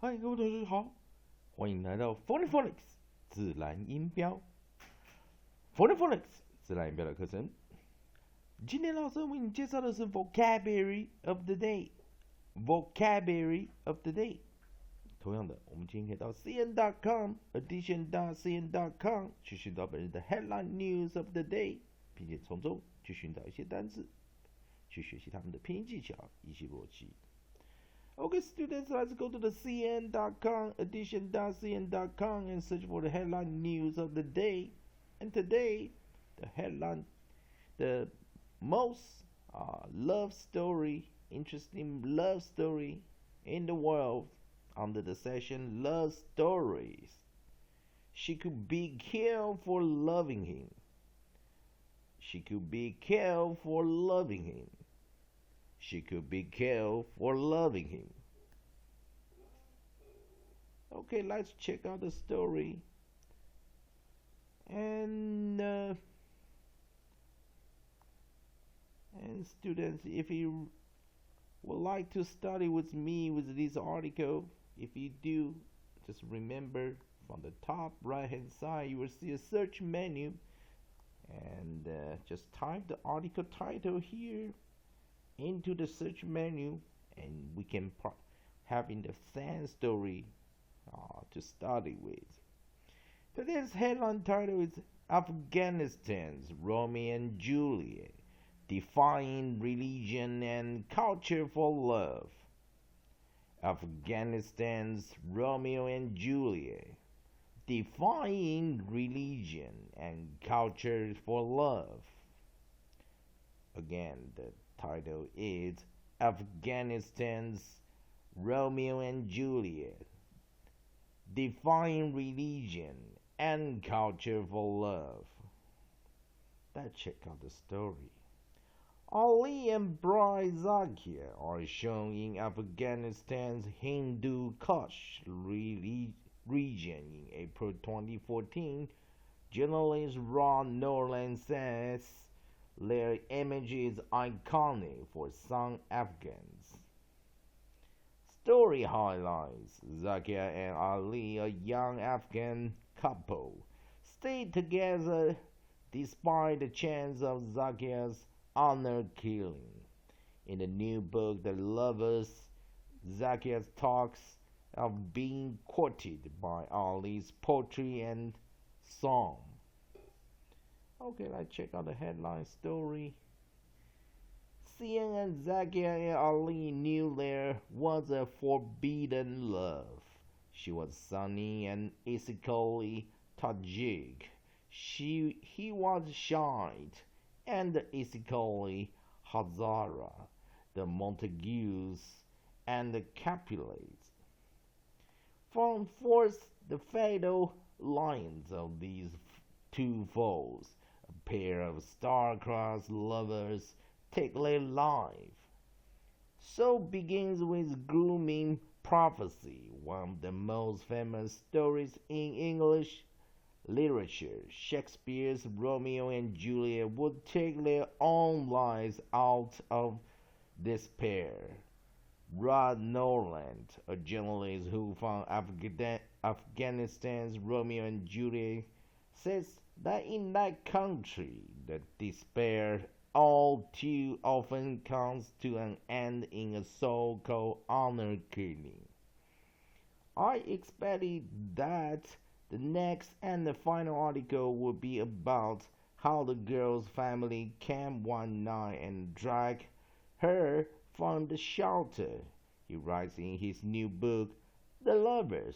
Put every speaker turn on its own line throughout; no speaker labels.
嗨，各位同学好，欢迎来到 Phonics 自然音标 Phonics 自然音标的课程。今天老师为你介绍的是 Vocabulary of the Day。Vocabulary of the Day。同样的，我们今天可以到 cn.com edition.cn.com 去寻找本日的 Headline News of the Day， 并且从中去寻找一些单字，去学习他们的拼音技巧以及逻辑。Okay, students, let's go to the cn.com, edition.cn.com, and search for the headline news of the day. And today, the most interesting love story in the world, under the section Love Stories. She could be killed for loving him. She could be killed for loving him. She could be killed for loving him. Okay, let's check out the story. And students, if you would like to study with me with this article, if you do, just remember from the top right hand side you will see a search menu, and just type the article title here into the search menu, and we can have in the same story to study with. Today's headline title is Afghanistan's Romeo and Juliet, Defying Religion and Culture for Love. Afghanistan's Romeo and Juliet, Defying Religion and Culture for Love. Again, the title is Afghanistan's Romeo and Juliet, Defying Religion and Culture for Love. Let's check out the story. Ali and bride Zakia are shown in Afghanistan's Hindu Kush region in April 2014. Journalist Ron Norland says their image is iconic for some Afghans. Story highlights Zakia and Ali, a young Afghan couple, stayed together despite the chance of Zakia's honor killing. In the new book, The Lovers, Zakia talks of being courted by Ali's poetry and song. Okay, let's check out the headline story. Sian and Zakia and Ali knew there was a forbidden love. She was Sunni and ethically Tajik. He was Shiite and ethically Hazara, the Montagues and the Capulets. From forth the fatal lines of these two foes, a pair of star-crossed lovers take their life. So begins with gloomy prophecy, one of the most famous stories in English literature. Shakespeare's Romeo and Juliet would take their own lives out of despair. Rod Norland, a journalist who found Afghanistan's Romeo and Juliet, says that in that country, the despair all too often comes to an end in a so-called honor killing. I expected that the next and the final article would be about how the girl's family came one night and dragged her from the shelter, he writes in his new book, The Lovers.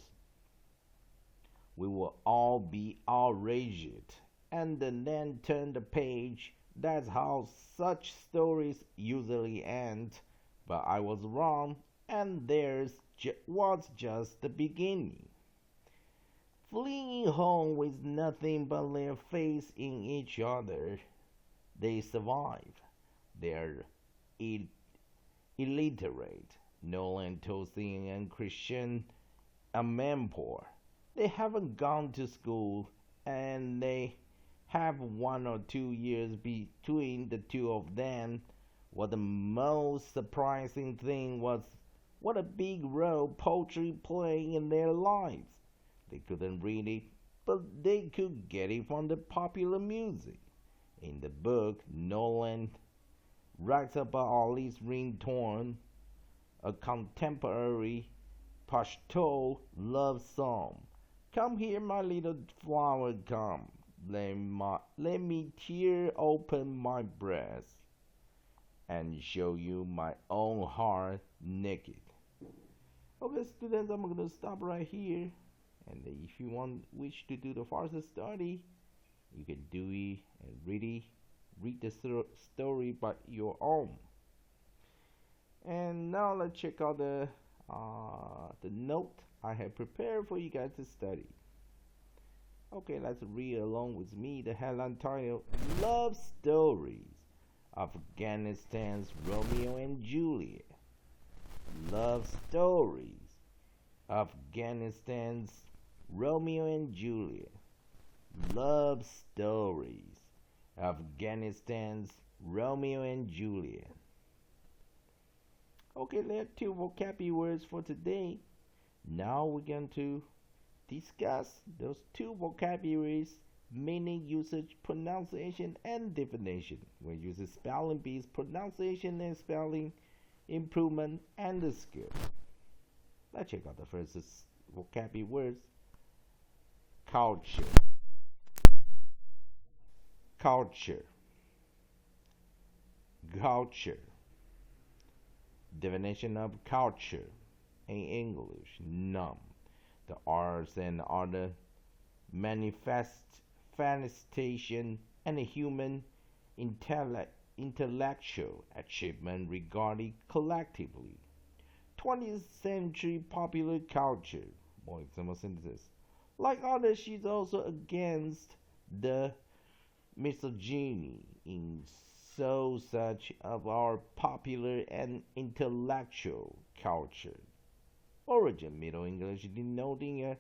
We will all be outraged and then turn the page. That's how such stories usually end. But I was wrong, and theirs was just the beginning. Fleeing home with nothing but their faith in each other, they survive. They're illiterate, Nolan told and Christian Amanpour. They haven't gone to school, and they have 1 or 2 years between the two of them. What the most surprising thing was what a big role poetry played in their lives. They couldn't read it, but they could get it from the popular music. In the book, Nolan writes about Ali's ringtone, a contemporary Pashto love song. Come here, my little flower, come. Let me tear open my breast and show you my own heart naked. Okay, students, I'm going to stop right here. And if you wish to do the faster study, you can do it and read the story by your own. And now let's check out the note I have prepared for you guys to study. Okay, let's read along with me the headline title: Love Stories, Afghanistan's Romeo and Juliet. Love Stories, Afghanistan's Romeo and Juliet. Love Stories, Afghanistan's Romeo and Juliet. Okay, there are 2 vocabulary words for today. Now we're going to discuss those 2 vocabularies: meaning, usage, pronunciation, and definition. We're using spelling bees, pronunciation and spelling improvement, and the skill. Let's check out the first vocabulary words. Culture. Culture. Culture. Definition of culture in English: none. The arts and other manifestation and human intellectual achievement regarded collectively. 20th century popular culture. More example sentences. Like others, she's also against the misogyny in so such of our popular and intellectual culture. Origin: Middle English, denoting a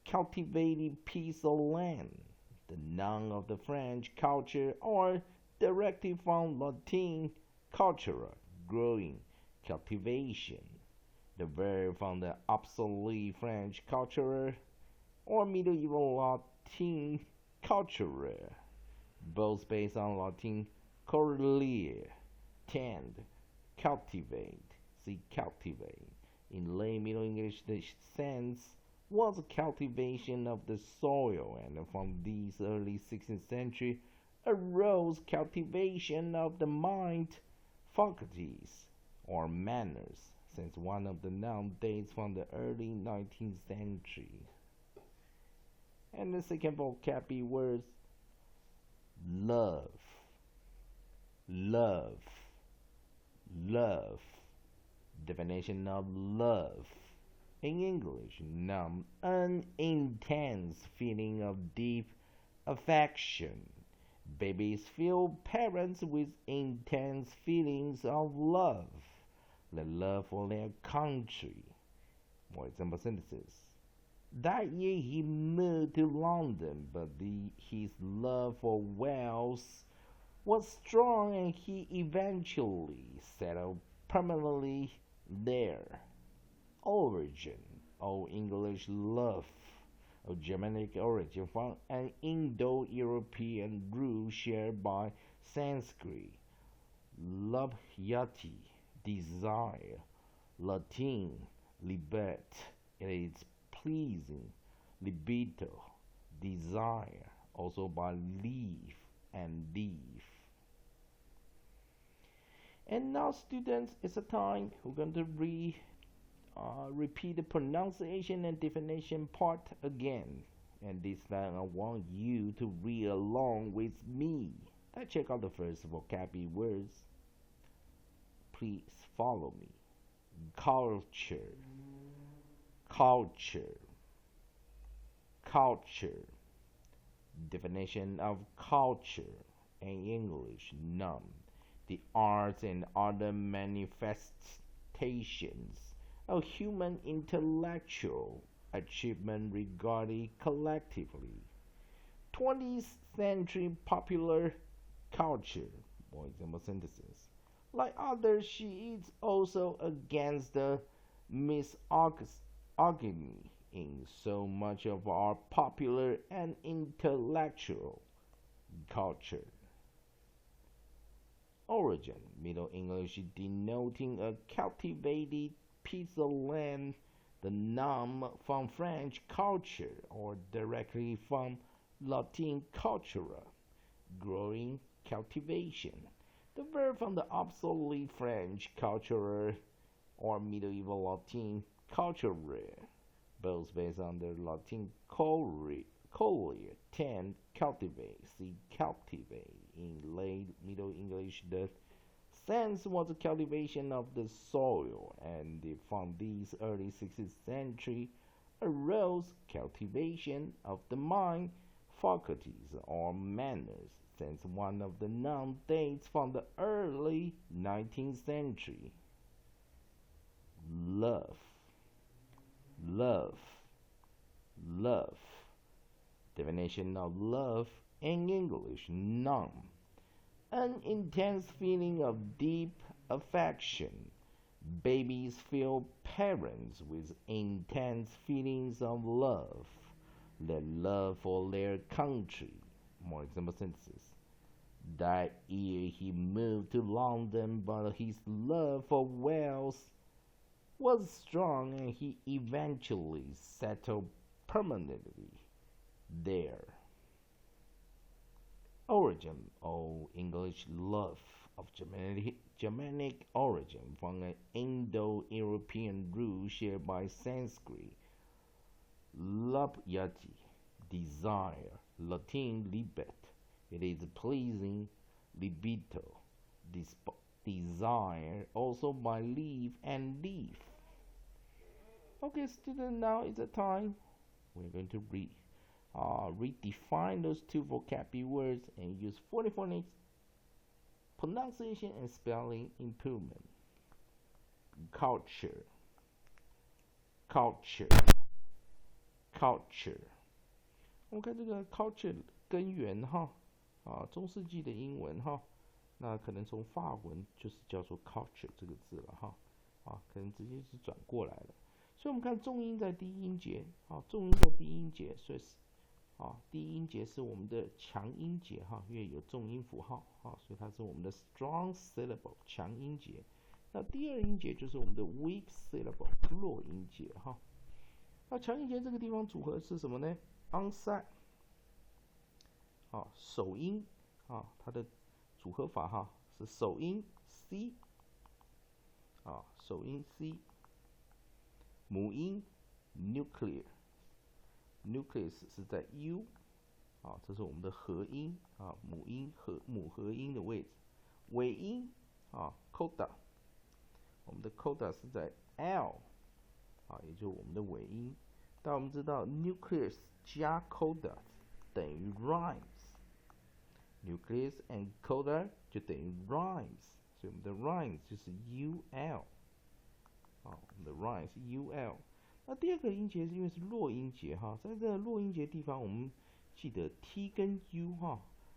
cultivated piece of land. The noun of the French culture, or directed from Latin cultura, growing, cultivation. The verb from the obsolete French culture, or medieval Latin cultura, both based on Latin correlere, tend, cultivate. See, cultivate. In late Middle English, the sense was cultivation of the soil, and from these early 16th century arose cultivation of the mind, faculties, or manners, since one of the noun dates from the early 19th century. And the second vocabulary words: love. Love. Love. Definition of love in English: an intense feeling of deep affection. Babies feel parents with intense feelings of love. The love for their country. More example sentences. That year he moved to London, but his love for Wales was strong, and he eventually settled permanently there. Origin: Old English love, of Germanic origin from an Indo-European root shared by Sanskrit. Labhyati, desire. Latin, libet, it is pleasing. Libido, desire, also by leave and leave. And now, students, it's a time we're going to repeat the pronunciation and definition part again. And this time I want you to read along with me. Let's check out the first vocabulary words. Please follow me. Culture. Culture. Culture. Definition of culture in English: none. The arts and other manifestations of human intellectual achievement regarded collectively. 20th century popular culture. More example sentences. Like others, she is also against the misogyny in so much of our popular and intellectual culture. Origin, Middle English denoting a cultivated piece of land, the noun from French culture or directly from Latin cultura, growing cultivation. The verb from the obsolete French culture or medieval Latin culture, both based on the Latin collier, tend, cultivate, see cultivate. In late Middle English, the sense was the cultivation of the soil, and from these early 16th century arose cultivation of the mind, faculties, or manners, since one of the noun dates from the early 19th century. Love, love, love. Definition of love in English, none. An intense feeling of deep affection. Babies feel parents with intense feelings of love. Their love for their country. More example sentences. That year he moved to London, but his love for Wales was strong and he eventually settled permanently there. Origin, Old English love of Germanic origin from an Indo-European root shared by Sanskrit. Lab-yati, desire, Latin libet. It is pleasing, libido, desire, also by leave and leaf. Okay, student, now is the time we're going to redefine those two vocabulary words and use 40 phonics, pronunciation and spelling improvement. Culture, culture, culture。我们看这个 culture 根源哈，中世纪的英文哈，那可能从法文就是叫做 culture 这个字了哈，可能直接是转过来了。所以我们看重音在第一音节，重音在第一音节，所以第一音节是我们的强音节哈，因为有重音符号所以它是我们的 strong syllable 强音节。那第二音节就是我们的 weak syllable 弱音节哈。那强音节这个地方组合是什么呢 ？onside 首音它的组合法是首音 C 首音 C， 母音 nucleus 是在 U 这是我们的合音母合音的位置。尾音coda 我们的 coda 是在 L 也就是我们的尾音。但我们知道 nucleus 加 coda 等于 rhymes，nucleus and coda 就等于 rhymes， 所以我们的 rhymes 就是 UL， 我们的 rhymes 是 UL。那第二个音节是因为是弱音节在这个弱音节地方，我们记得 T 跟 U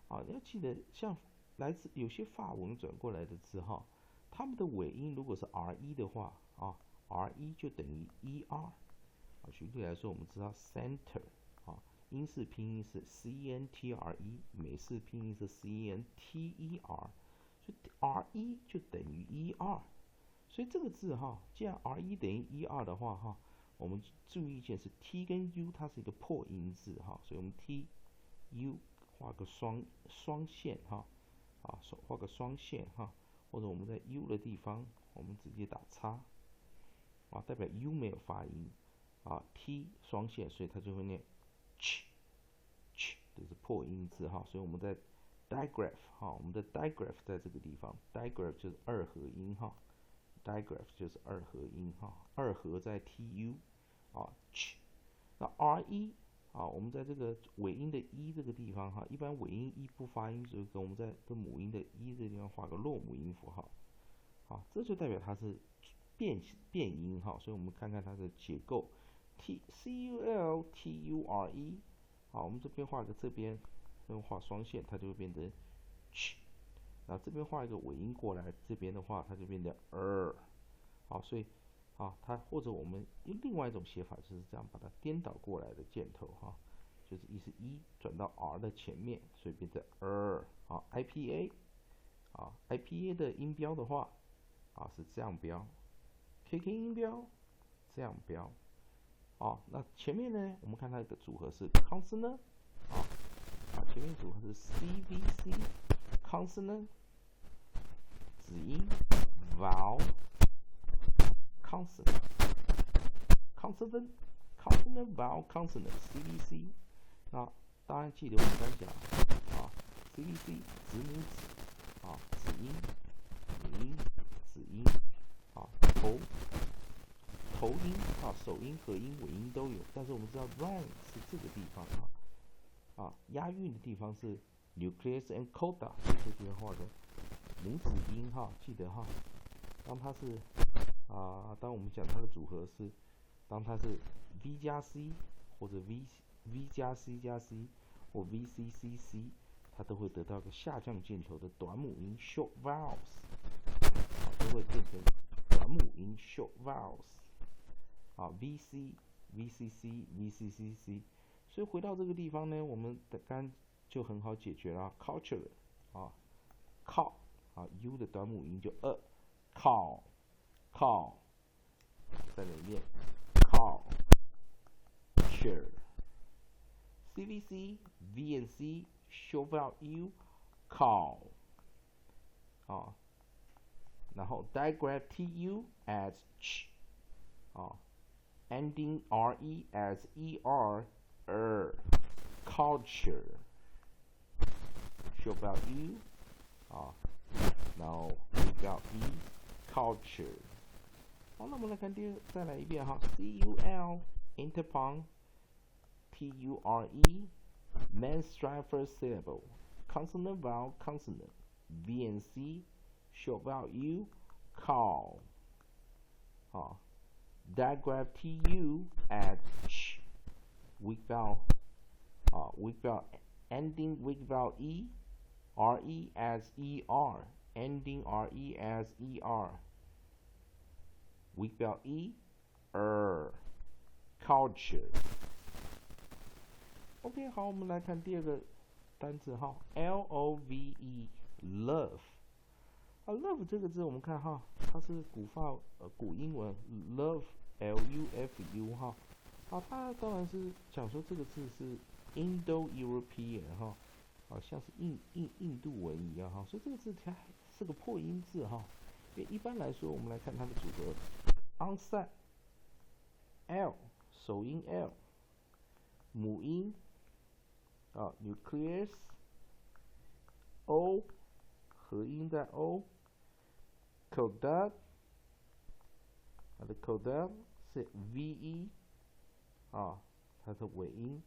要记得像来自有些法文转过来的字它们的尾音如果是 RE 的话RE 就等于 ER。举例来说，我们知道 center 英式拼音是 CNTRE， 美式拼音是 CNTER， 所以 RE 就等于 ER。所以这个字既然 RE 等于 ER 的话我们注意一件事 ，T 跟 U 它是一个破音字所以我们 T、U 画个双线画个双线或者我们在 U 的地方我们直接打叉代表 U 没有发音T 双线，所以它就会念 ch， 这是破音字所以我们在 digraph 我们的 digraph 在这个地方 ，digraph 就是二合音digraph 就是二合音二合在 TU ch。那 RE 我们在这个尾音的 E 这个地方一般尾音 E 不发音，所以跟我们在跟母音的 E 这个地方画个弱母音符号这就代表它是变音所以我们看看它的结构。CULTURE 我们这边画个这边画双线，它就会变成 ch， 然后这边画一个尾音过来，这边的话它就变成所以它或者我们另外一种写法就是这样把它颠倒过来的箭头就是意思一转到 r 的前面，所以变成IPA 的音标的话是这样标 ，KK 音标这样标那前面呢我们看它的组合是 consonant 前面组合是 CVC consonant 子音 vowel consonant vowel consonant CVC 那当然记得我们刚讲CVC 子母子子音母音子音头音首音合音尾音都有，但是我们知道 rhyme 是这个地方押韵的地方是 nucleus and coda 这地方画的母子音记得当它是当我们讲它的组合是当它是 V 加 C 或者 V 加 C 加 C 或 VCCC 它都会得到一个下降箭头的短母音 short vowels 都会变成短母音 short vowels VC VCC VCCC 所以回到这个地方呢我们刚就很好解决了 culture cow U 的短母音就cow 再来一遍 cow culture CVC V and C short vowel U cow 然后 digraph TU as ch ending RE as ER culture short vowel U now without E culture 那我们来看再来一遍CUL interpong TURE main stride first syllable consonant vowel consonant V and C short vowel U call digraph TU at ch weak vowel ending weak vowel E RE as ER ending RE as ER weak vowel E culture OK 好我们来看第二个单字LOVE love love 这个字我们看它是古英文 love LUFU 它当然是讲说这个字是 Indo-European 像是印度文一样所以这个字它是个破音字因为一般来说我们来看它的组合 onset L 首音 L 母音nucleus O 合音在 O coda 它的 coda 是 VE 它的尾音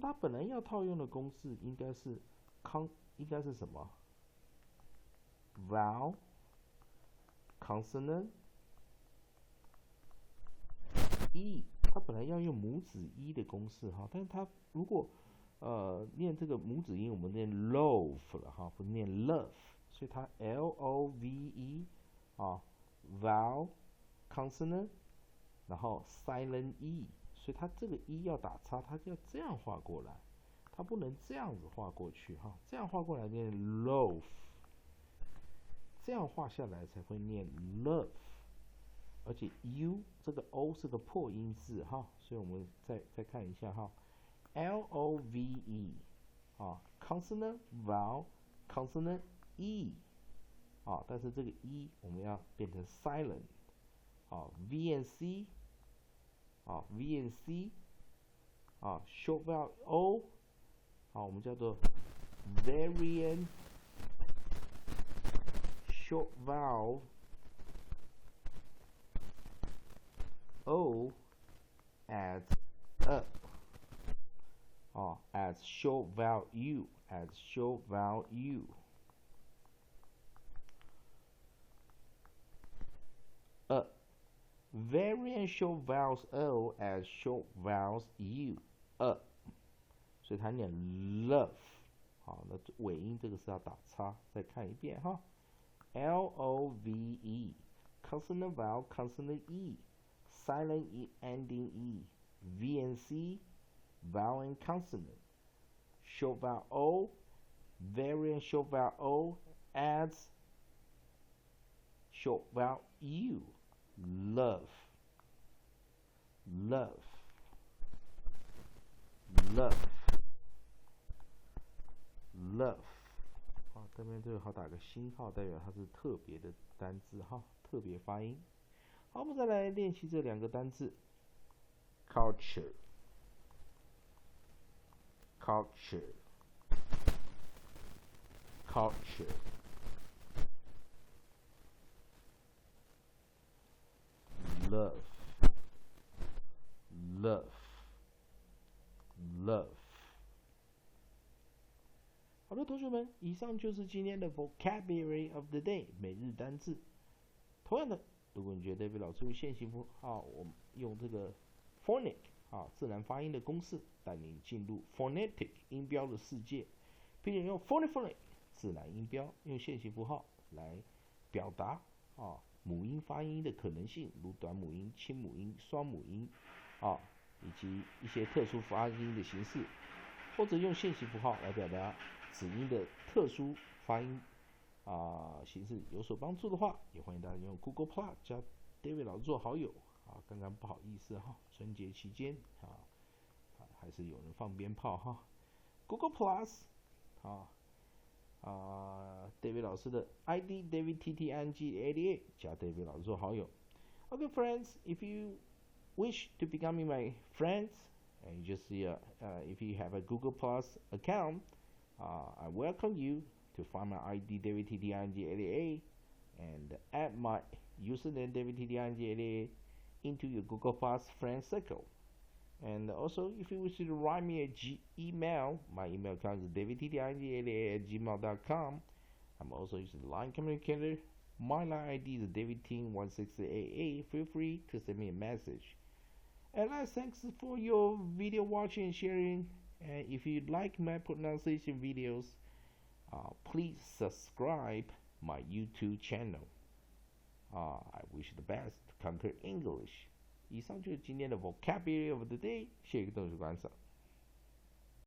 它本来要套用的公式应该是什么 vowel consonant E 它本来要用母子一的公式但是它如果念这个母子音我们念 love 了不念 love 所以它 LOVE vowel consonant 然后 silent E 所以它这个 E 要打叉它就要这样画过来它不能这样子画过去这样画过来念 love 这样画下来才会念 love 而且 U 这个 O 是个破音字所以我们再看一下LOVE consonant vowel consonant E 但是这个 E 我们要变成 silent V and C V and C short vowel O 我们叫做 variant short vowel O as as short vowel U as short vowel U variant short vowels O as short vowels U 所以它念 love 那尾音这个是要打叉再看一遍LOVE consonant vowel consonant E silent ending E, V and C, vowel and consonant. Short vowel O, variant short vowel O adds short vowel U, love, love, love, love。好，这边最好打个星号，代表它是特别的单字哈，特别发音。好，我们再来练习这两个单字 culture, culture, culture. Love, love, love。好的，同学们，以上就是今天的 Vocabulary of the Day 每日单字。同样的，如果你觉得David老师用现行符号，我们用这个 phonic 自然发音的公式，带你进入 phonetic 音标的世界，并且用 phonic 自然音标，用现行符号来表达母音发音的可能性，如短母音、清母音、双母音以及一些特殊发音的形式，或者用现行符号来表达子音的特殊发音形式有所帮助的话，也欢迎大家用 Google Plus 加 David 老师做好友刚刚不好意思春节期间还是有人放鞭炮Google Plus David 老师的 ID David TTNG88 加 David 老师做好友。Okay, friends, if you wish to become my friends, and you just if you have a Google Plus account, I welcome you to find my ID David TTNG88 and add my username David TTNG88 into your Google Plus friend circle. And also, if you wish to write me an email, my email account is davidtt88@gmail.com. I'm also using the line communicator. My line ID is davidteam1688. Feel free to send me a message. And last, thanks for your video watching and sharing. And if you like my pronunciation videos, please subscribe my YouTube channel. I wish you the best to conquer English. 以上就是今天的 Vocabulary of the Day，谢谢各位观赏。